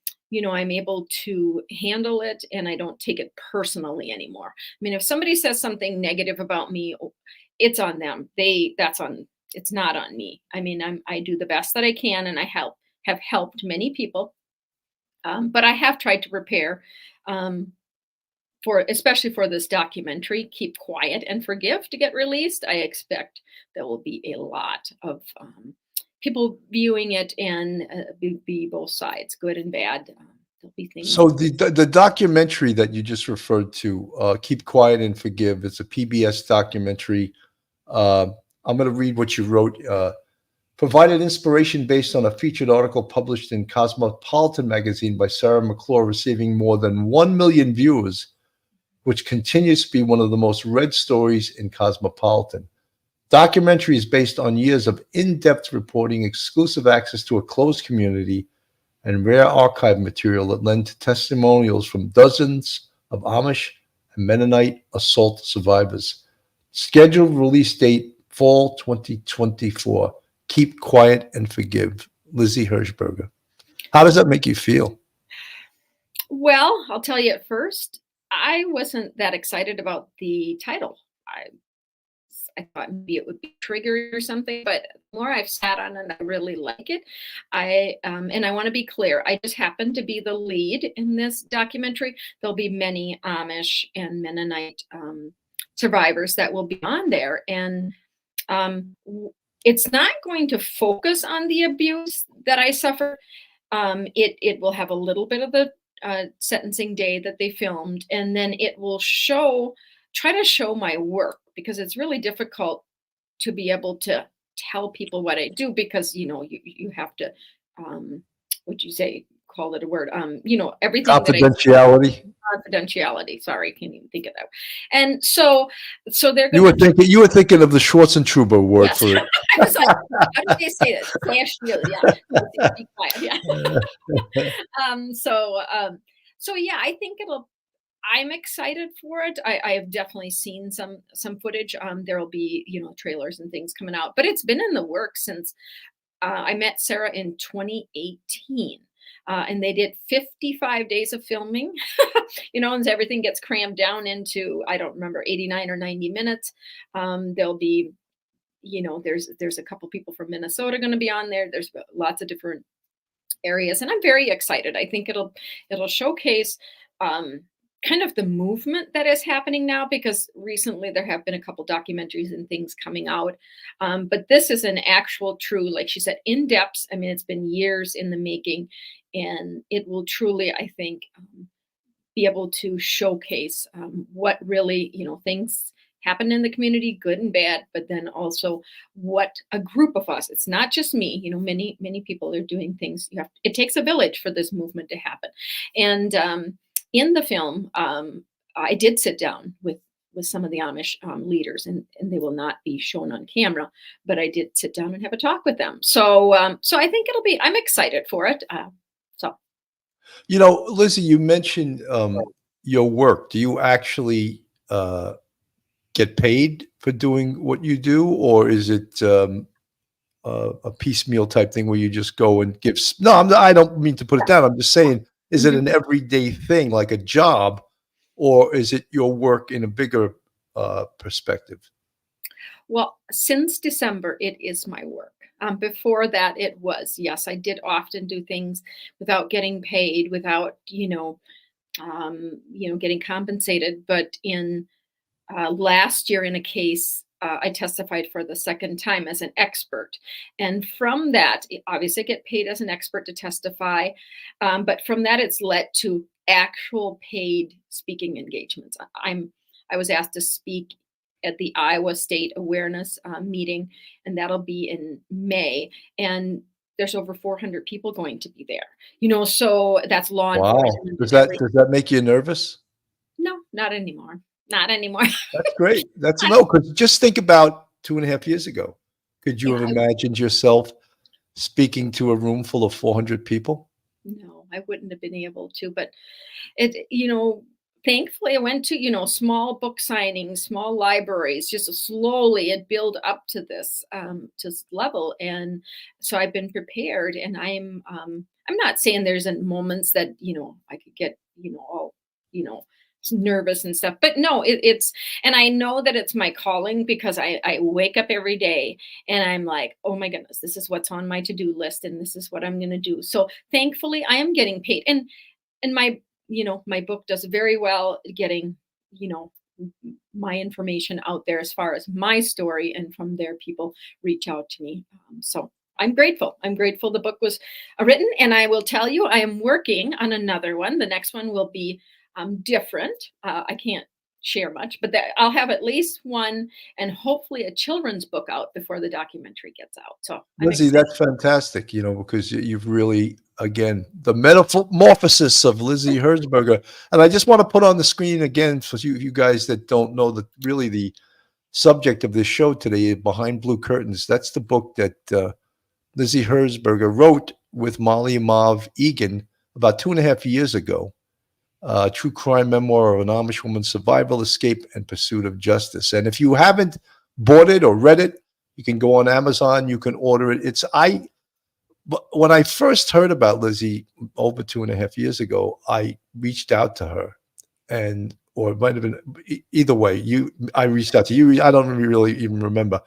Speaker 4: able to handle it and I don't take it personally anymore. I mean, if somebody says something negative about me, it's on them. It's not on me. I mean, I do the best that I can, and I have helped many people. But I have tried to prepare especially for this documentary, Keep Quiet and Forgive, to get released. I expect there will be a lot of people viewing it and be both sides, good and bad. There'll be things.
Speaker 1: So the documentary that you just referred to, Keep Quiet and Forgive, it's a PBS documentary. I'm going to read what you wrote. Provided inspiration based on a featured article published in Cosmopolitan magazine by Sarah McClure, receiving more than 1 million views, which continues to be one of the most read stories in Cosmopolitan. Documentary is based on years of in-depth reporting, exclusive access to a closed community, and rare archive material that lend to testimonials from dozens of Amish and Mennonite assault survivors. Scheduled release date, fall 2024. Keep Quiet and Forgive. Lizzy Hershberger. How does that make you feel?
Speaker 4: Well, I'll tell you at first, I wasn't that excited about the title. I thought maybe it would be triggered or something, but the more I've sat on it, I really like it. And I want to be clear, I just happen to be the lead in this documentary. There'll be many Amish and Mennonite survivors that will be on there. And it's not going to focus on the abuse that I suffered. It will have a little bit of the sentencing day that they filmed, and then it will try to show my work, because it's really difficult to be able to tell people what I do, because you have to, would you say, call it a word, everything that I
Speaker 1: Confidentiality.
Speaker 4: confidentiality. Sorry, can't even think of that. And so they're
Speaker 1: You
Speaker 4: going
Speaker 1: were thinking of the Schwartzentruber word
Speaker 4: yes.
Speaker 1: for it.
Speaker 4: I was like, how do they say that? Slash shield, yeah. Be quiet, yeah. So yeah, I think I'm excited for it. I have definitely seen some footage. There'll be, trailers and things coming out, but it's been in the works since I met Sarah in 2018. And they did 55 days of filming, and everything gets crammed down into, I don't remember, 89 or 90 minutes. There'll be, there's a couple people from Minnesota going to be on there. There's lots of different areas, and I'm very excited. I think it'll showcase kind of the movement that is happening now, because recently there have been a couple documentaries and things coming out, but this is an actual, true, like she said, in depth. I mean, it's been years in the making, and it will truly, I think, be able to showcase what really, things happen in the community, good and bad, but then also what a group of us, it's not just me, many people are doing things. It takes a village for this movement to happen. And in the film, I did sit down with some of the Amish leaders, and they will not be shown on camera, but I did sit down and have a talk with them. So I think I'm excited for it.
Speaker 1: Lizzy, you mentioned your work. Do you actually get paid for doing what you do, or is it a piecemeal type thing where you just go and give? No, I don't mean to put it down. I'm just saying, is it an everyday thing like a job, or is it your work in a bigger perspective?
Speaker 4: Well, since December, it is my work. Before that, it was, yes, I did often do things without getting paid, without, getting compensated. But in last year, in a case, I testified for the second time as an expert. And from that, obviously I get paid as an expert to testify. But from that, it's led to actual paid speaking engagements. I was asked to speak at the Iowa State Awareness meeting, and that'll be in May. And there's over 400 people going to be there. So that's law enforcement.
Speaker 1: Does that make you nervous?
Speaker 4: No, not anymore. Not anymore.
Speaker 1: That's great. That's because just think about 2.5 years ago. Could you have imagined yourself speaking to a room full of 400 people?
Speaker 4: No, I wouldn't have been able to. But thankfully I went to, small book signings, small libraries, just slowly it built up to this level. And so I've been prepared, and I'm not saying there's moments that, I could get, all, nervous and stuff, but no, it's, and I know that it's my calling, because I wake up every day and I'm like, oh my goodness, this is what's on my to-do list, and this is what I'm going to do. So thankfully I am getting paid, and my, my book does very well getting, my information out there as far as my story, and from there people reach out to me. So I'm grateful. The book was written, and I will tell you, I am working on another one. The next one will be different. I can't share much, but I'll have at least one, and hopefully a children's book out before the documentary gets out. So
Speaker 1: Lizzy, that's fantastic, because you've really, again, the metamorphosis of Lizzy Hershberger. And I just want to put on the screen again for you guys that don't know that really the subject of this show today, Behind Blue Curtains. That's the book that Lizzy Hershberger wrote with Molly Mav Eagan about 2.5 years ago. True crime memoir of an Amish woman's survival, escape, and pursuit of justice. And if you haven't bought it or read it, you can go on Amazon. You can order it. But when I first heard about Lizzy over 2.5 years ago, I reached out to her, or it might have been either way. I reached out to you. I don't really even remember,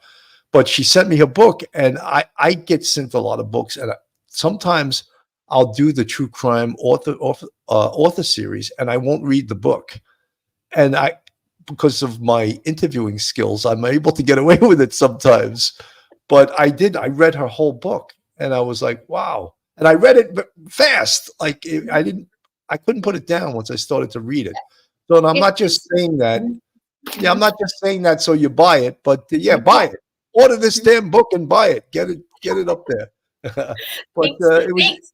Speaker 1: but she sent me her book, and I get sent a lot of books, and sometimes I'll do the true crime author series, and I won't read the book. And because of my interviewing skills, I'm able to get away with it sometimes. But I read her whole book and I was like, wow. And I read it fast. Like I couldn't put it down once I started to read it. So and I'm not just saying that. Yeah, I'm not just saying that so you buy it, but yeah, buy it. Order this damn book and buy it. Get it up there. But
Speaker 4: Thanks.
Speaker 1: it was
Speaker 4: Thanks.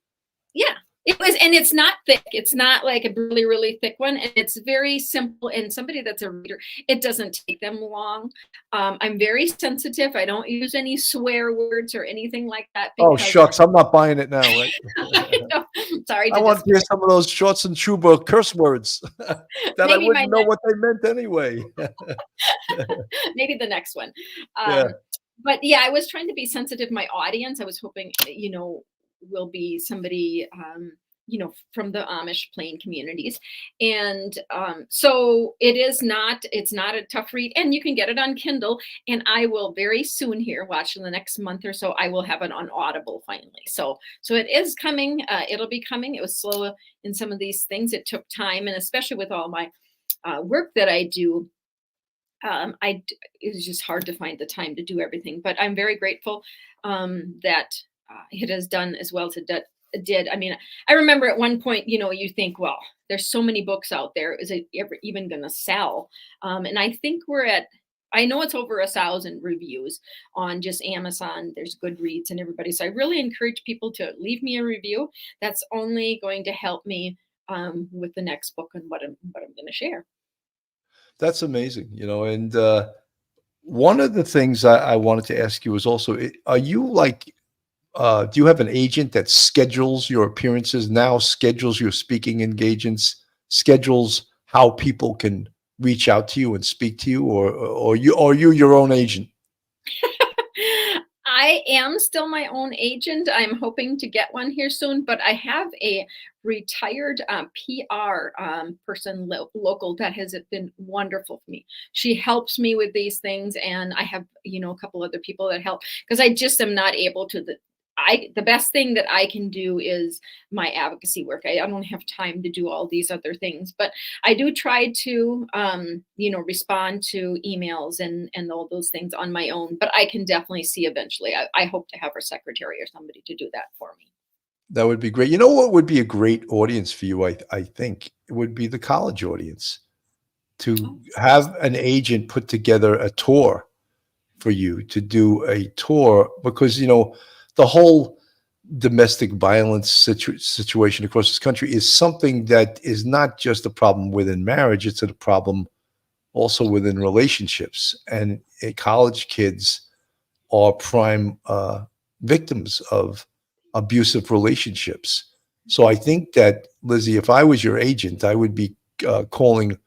Speaker 4: Yeah, it was, and it's not thick. It's not like a really, really thick one, and it's very simple. And somebody that's a reader, it doesn't take them long. I'm very sensitive. I don't use any swear words or anything like that.
Speaker 1: oh
Speaker 4: Because
Speaker 1: shucks, I'm not buying it now. Right?
Speaker 4: I know, sorry,
Speaker 1: I want to hear some of those Swartzentruber curse words that I
Speaker 4: maybe my
Speaker 1: wouldn't know what they meant anyway.
Speaker 4: maybe the next one.
Speaker 1: Yeah.
Speaker 4: But yeah, I was trying to be sensitive. My audience, I was hoping, will be somebody, from the Amish plain communities. And so it's not a tough read, and you can get it on Kindle. And I will very soon here, watch in the next month or so, I will have it on Audible finally. So it is coming. It'll be coming. It was slow in some of these things. It took time, and especially with all my work that I do, it was just hard to find the time to do everything. But I'm very grateful that it has done as well as it did. I mean, I remember at one point, you think, well, there's so many books out there. Is it ever even going to sell? And I think I know it's over 1,000 reviews on just Amazon. There's Goodreads and everybody. So I really encourage people to leave me a review. That's only going to help me with the next book and what I'm going to share.
Speaker 1: That's amazing, and one of the things I wanted to ask you was also, are you like, do you have an agent that schedules your appearances now, schedules your speaking engagements, schedules how people can reach out to you and speak to you, or are you your own agent?
Speaker 4: I am still my own agent. I'm hoping to get one here soon, but I have a retired PR person local that has been wonderful for me. She helps me with these things, and I have a couple other people that help, because I just am not able to. The best thing that I can do is my advocacy work. I don't have time to do all these other things, but I do try to, respond to emails and all those things on my own. But I can definitely see eventually. I hope to have her secretary or somebody to do that for me.
Speaker 1: That would be great. You know what would be a great audience for you? I think it would be the college audience, to have an agent put together a tour for you, to do a tour, because the whole domestic violence situation across this country is something that is not just a problem within marriage. It's a problem also within relationships. And college kids are prime victims of abusive relationships. So I think that, Lizzy, if I was your agent, I would be calling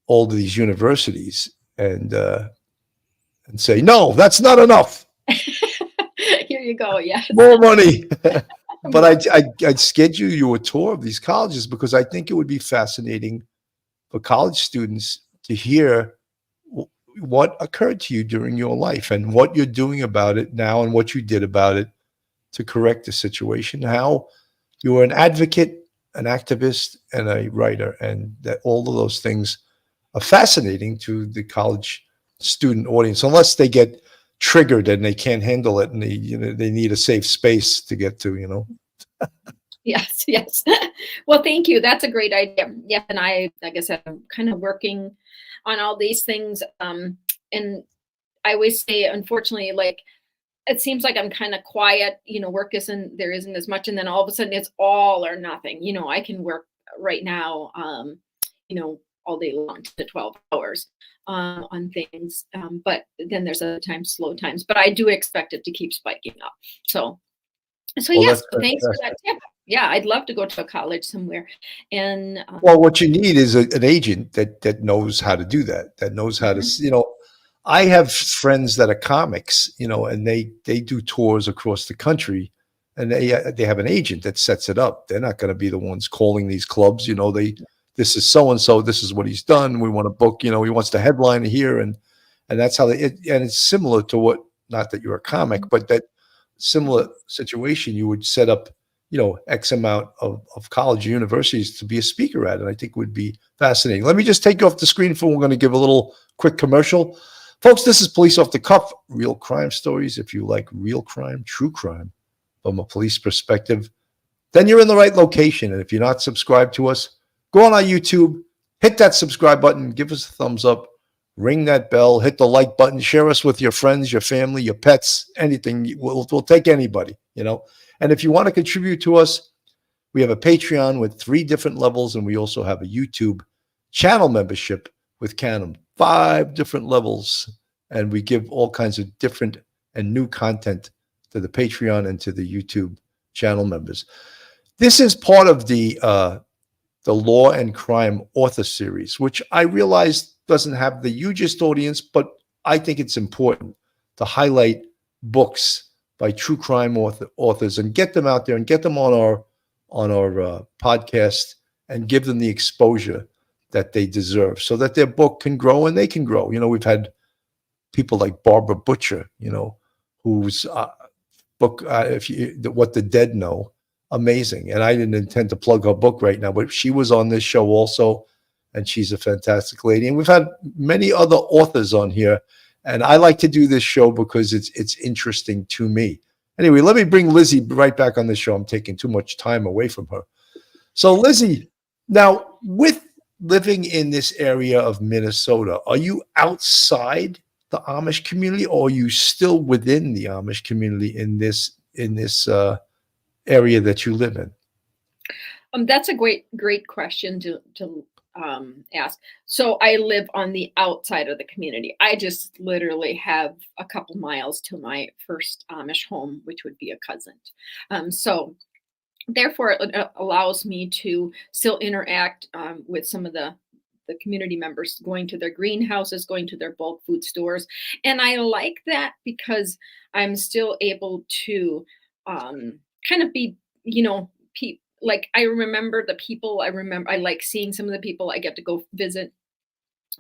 Speaker 1: all of these universities and say, no, that's not enough.
Speaker 4: Here you go. Yes.
Speaker 1: More money. But I'd schedule you a tour of these colleges, because I think it would be fascinating for college students to hear what occurred to you during your life and what you're doing about it now and what you did about it to correct the situation, how you were an advocate, an activist, and a writer, and that all of those things are fascinating to the college student audience, unless they get triggered and they can't handle it, and they need a safe space to get to.
Speaker 4: Yes. Well, thank you. That's a great idea. Yeah, and like I said, I'm kind of working on all these things. And I always say, unfortunately, like, it seems like I'm kind of quiet. Work there isn't as much, and then all of a sudden it's all or nothing. I can work right now, all day long, to 12 hours on things. But then there's other times, slow times. But I do expect it to keep spiking up. So yes, thanks for that tip. Yeah, I'd love to go to a college somewhere. And
Speaker 1: well, what you need is an agent that knows how to do that. That knows how to, I have friends that are comics, and they do tours across the country, and they have an agent that sets it up. They're not going to be the ones calling these clubs. This is so and so. This is what he's done. We want to book. He wants to headline here, and that's how and it's similar to what. Not that you're a comic, but that similar situation. You would set up, X amount of college or universities to be a speaker at, and I think would be fascinating. Let me just take you off the screen we're going to give a little quick commercial. Folks, this is Police Off the Cuff, real crime stories. If you like real crime, true crime from a police perspective, then you're in the right location. And if you're not subscribed to us, go on our YouTube, hit that subscribe button, give us a thumbs up, ring that bell, hit the like button, share us with your friends, your family, your pets, anything. We'll take anybody, you know. And if you want to contribute to us, we have a Patreon with 3 different levels, and we also have a YouTube channel membership with Canon, 5 different levels. And we give all kinds of different and new content to the Patreon and to the YouTube channel members. This is part of the Law and Crime author series, which I realize doesn't have the hugest audience, but I think it's important to highlight books by true crime authors and get them out there and get them on our podcast and give them the exposure that they deserve so that their book can grow and they can grow. You know, we've had people like Barbara Butcher, you know, whose book, What the Dead Know, amazing. And I didn't intend to plug her book right now, but she was on this show also, and she's a fantastic lady. And we've had many other authors on here, and I like to do this show because it's interesting to me. Anyway, let me bring Lizzy right back on the show. I'm taking too much time away from her. So Lizzy, now with living in this area of Minnesota, are you outside the Amish community, or are you still within the Amish community in this area that you live in?
Speaker 4: That's a great question to ask. So I live on the outside of the community. I just literally have a couple miles to my first Amish home, which would be a cousin. So therefore, it allows me to still interact with some of the community members, going to their greenhouses, going to their bulk food stores. And I like that because I'm still able to kind of be, you know, like I remember the people. I like seeing some of the people. I get to go visit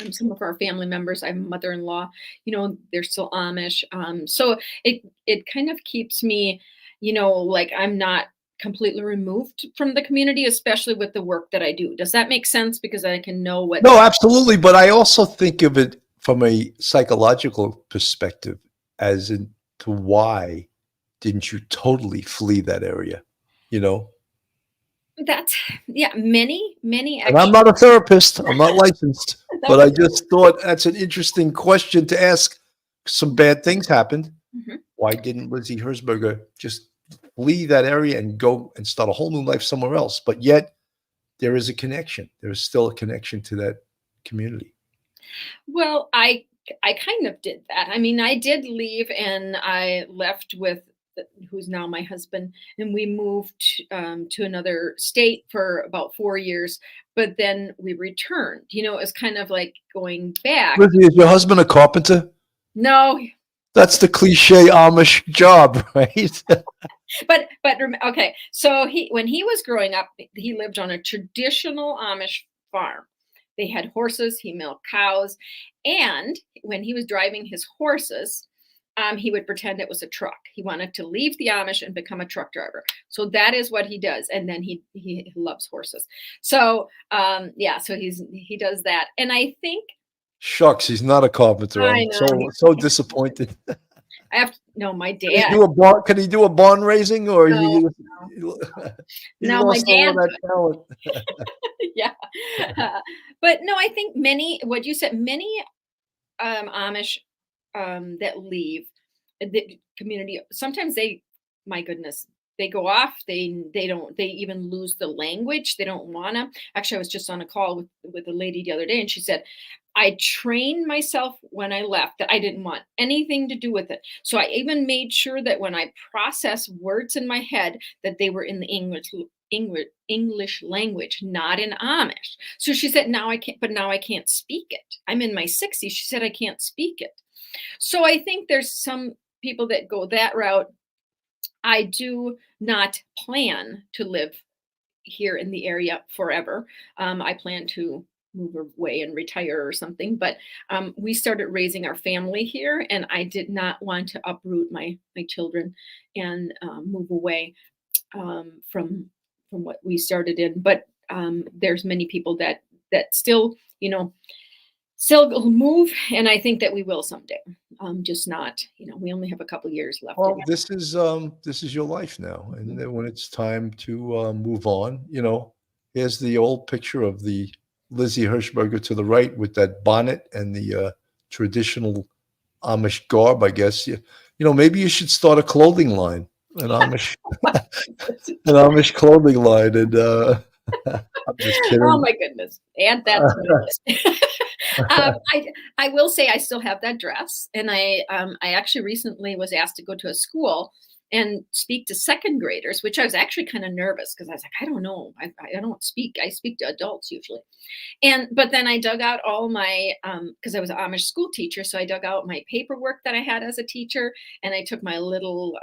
Speaker 4: some of our family members. I have a mother-in-law, you know, they're still Amish. So it kind of keeps me, you know, like I'm not completely removed from the community, especially with the work that I do. Does that make sense? Because I can know what.
Speaker 1: No, absolutely. But I also think of it from a psychological perspective, as in to why didn't you totally flee that area? You know?
Speaker 4: That's, yeah, many
Speaker 1: And I'm not a therapist. I'm not licensed. But I just thought that's an interesting question to ask. Some bad things happened.
Speaker 4: Mhm.
Speaker 1: Why didn't Lizzy Hershberger just flee that area and go and start a whole new life somewhere else? But yet there is a connection. There is still a connection to that community.
Speaker 4: Well, I kind of did that. I mean, I did leave, and I left with who's now my husband, and we moved to another state for about 4 years. But then we returned. You know, it was kind of like going back.
Speaker 1: Lizzy, is your husband a carpenter?
Speaker 4: No,
Speaker 1: That's the cliche Amish job, right?
Speaker 4: but okay. So when he was growing up, he lived on a traditional Amish farm. They had horses. He milked cows, and when he was driving his horses, he would pretend it was a truck. He wanted to leave the Amish and become a truck driver. So that is what he does. And then he loves horses. So yeah, so he does that. And I think,
Speaker 1: Shucks, he's not a carpenter.
Speaker 4: I
Speaker 1: I'm
Speaker 4: know.
Speaker 1: so disappointed.
Speaker 4: I have to no, my
Speaker 1: Can he
Speaker 4: dad.
Speaker 1: do a barn? Can he do a barn raising, or
Speaker 4: No,
Speaker 1: he
Speaker 4: no, my
Speaker 1: lost all of
Speaker 4: dad.
Speaker 1: that talent?
Speaker 4: Yeah. But no, I think what you said, many Amish that leave the community, sometimes my goodness, they go off. They even lose the language. They don't want to. Actually, I was just on a call with a lady the other day, and she said, I trained myself when I left that I didn't want anything to do with it. So I even made sure that when I process words in my head, that they were in the English language, not in Amish. So she said, now I can't speak it. I'm in my 60s. She said, I can't speak it. So I think there's some people that go that route. I do not plan to live here in the area forever. I plan to move away and retire or something, but we started raising our family here, and I did not want to uproot my children and move away from what we started in. But there's many people that still, still move, and I think that we will someday. Just not, we only have a couple years left.
Speaker 1: Well, this is your life now, and then when it's time to move on, here's the old picture of the Lizzy Hershberger to the right with that bonnet and the traditional Amish garb, I guess. Maybe you should start a clothing line, an Amish an Amish clothing line, and I'm just
Speaker 4: Oh
Speaker 1: kidding.
Speaker 4: my goodness. Add that to my list. I will say I still have that dress, and I actually recently was asked to go to a school and speak to second graders, which I was actually kind of nervous because I was like, I don't know, I don't speak. I speak to adults usually. But then I dug out all my because I was an Amish school teacher, so I dug out my paperwork that I had as a teacher, and I took my little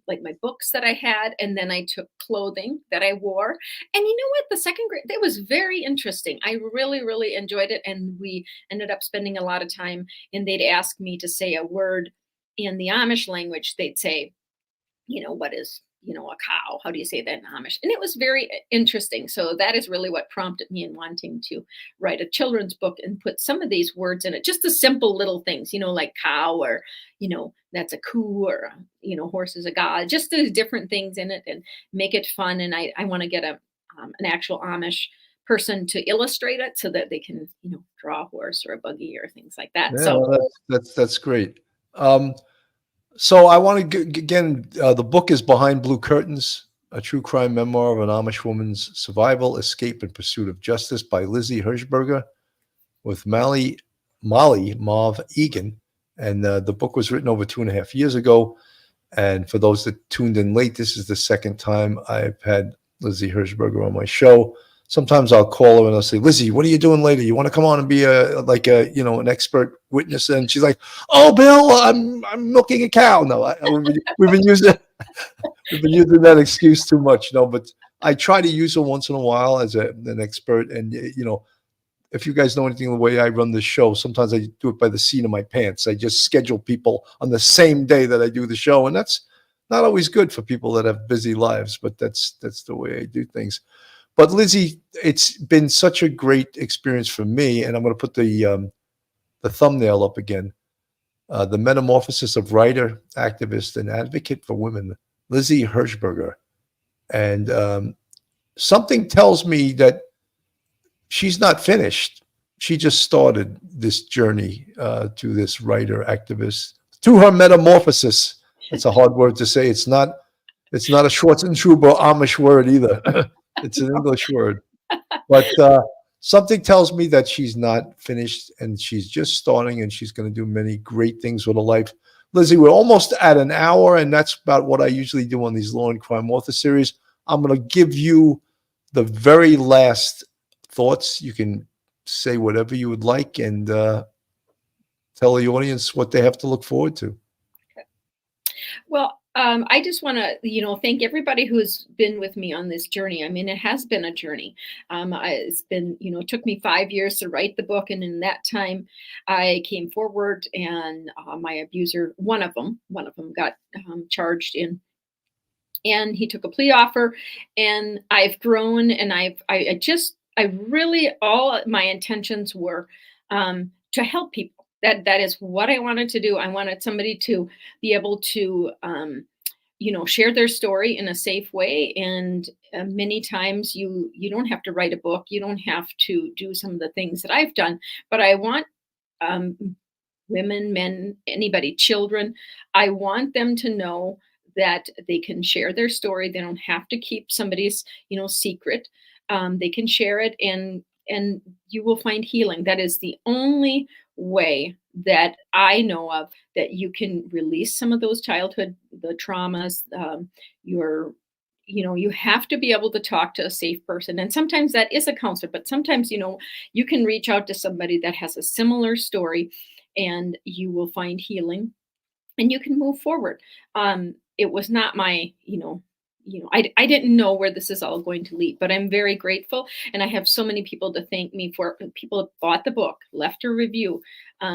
Speaker 4: like my books that I had, and then I took clothing that I wore. And you know what? The second grade, that was very interesting. I really, really enjoyed it, and we ended up spending a lot of time. And they'd ask me to say a word in the Amish language. They'd say, what is, a cow? How do you say that in Amish? And it was very interesting. So that is really what prompted me in wanting to write a children's book and put some of these words in it, just the simple little things, like cow, or, that's a coo, or, horse is a god, just those different things in it, and make it fun. And I want to get an actual Amish person to illustrate it so that they can, draw a horse or a buggy or things like that.
Speaker 1: Yeah,
Speaker 4: So
Speaker 1: well, that's great. So I want to again, the book is Behind Blue Curtains, a true crime memoir of an Amish woman's survival, escape, and pursuit of justice by Lizzy Hershberger with Molly Marv Eagan. And the book was written over 2.5 years ago. And for those that tuned in late, this is the second time I've had Lizzy Hershberger on my show. Sometimes I'll call her and I'll say, Lizzy, what are you doing later? You want to come on and be an expert witness? And she's like, oh, Bill, I'm milking a cow. No, we've been using that excuse too much. No, but I try to use her once in a while as an expert. And, if you guys know anything of the way I run the show, sometimes I do it by the seat of my pants. I just schedule people on the same day that I do the show. And that's not always good for people that have busy lives, but that's the way I do things. But Lizzy, it's been such a great experience for me, and I'm going to put the thumbnail up again. The metamorphosis of writer, activist, and advocate for women, Lizzy Hershberger. And something tells me that she's not finished. She just started this journey to this writer, activist, to her metamorphosis. That's a hard word to say. It's not a Swartzentruber Amish word either. It's an English word, but something tells me that she's not finished and she's just starting, and she's going to do many great things with her life. Lizzy, we're almost at an hour, and that's about what I usually do on these Law and Crime Author series. I'm going to give you the very last thoughts. You can say whatever you would like, and tell the audience what they have to look forward to.
Speaker 4: Well, I just want to, thank everybody who's been with me on this journey. I mean, it has been a journey. It's been, it took me 5 years to write the book. And in that time, I came forward, and my abuser, one of them got charged in, and he took a plea offer, and I've grown, and all my intentions were to help people. That is what I wanted to do. I wanted somebody to be able to, share their story in a safe way. And many times you don't have to write a book. You don't have to do some of the things that I've done. But I want women, men, anybody, children, I want them to know that they can share their story. They don't have to keep somebody's, secret. They can share it, and you will find healing. That is the only way that I know of that you can release some of those childhood, the traumas. You have to be able to talk to a safe person. And sometimes that is a counselor, but sometimes, you can reach out to somebody that has a similar story, and you will find healing, and you can move forward. It was not my, I didn't know where this is all going to lead, but I'm very grateful. And I have so many people to thank me for. People bought the book, left a review,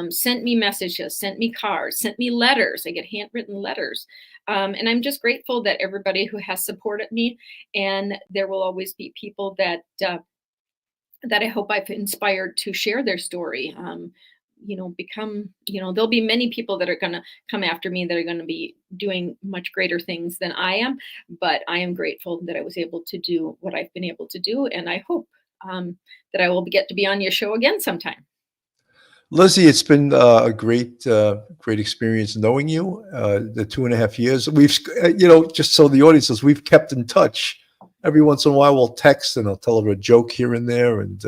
Speaker 4: sent me messages, sent me cards, sent me letters. I get handwritten letters. And I'm just grateful that everybody who has supported me, and there will always be people that I hope I've inspired to share their story. become, there'll be many people that are going to come after me that are going to be doing much greater things than I am. But I am grateful that I was able to do what I've been able to do. And I hope that I will get to be on your show again sometime.
Speaker 1: Lizzy, it's been a great experience knowing you. The 2.5 years we've, just so the audience knows, we've kept in touch. Every once in a while, we'll text and I'll tell her a joke here and there, and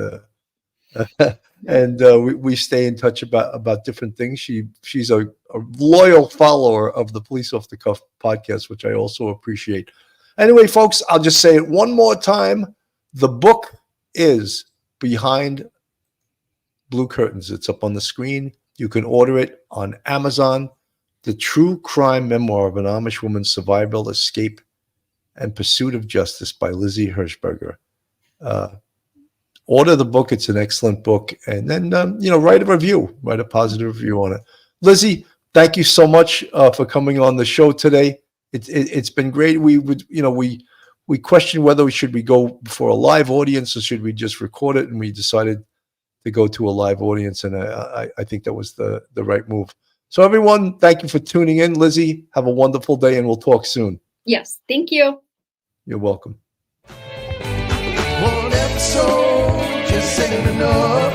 Speaker 1: we stay in touch about different things. She's a loyal follower of the Police Off the Cuff podcast, which I also appreciate. Anyway, folks, I'll just say it one more time. The book is Behind Blue Curtains. It's up on the screen. You can order it on Amazon. The true crime memoir of an Amish woman's survival, escape, and pursuit of justice by Lizzy Hershberger. Order the book. It's an excellent book. And then, write a review, write a positive review on it. Lizzy, thank you so much for coming on the show today. It's been great. We questioned whether we should go before a live audience or should we just record it, and we decided to go to a live audience, and I think that was the right move. So everyone, thank you for tuning in. Lizzy, have a wonderful day, and we'll talk soon.
Speaker 4: Yes, thank you.
Speaker 1: You're welcome.
Speaker 5: One episode just ain't enough.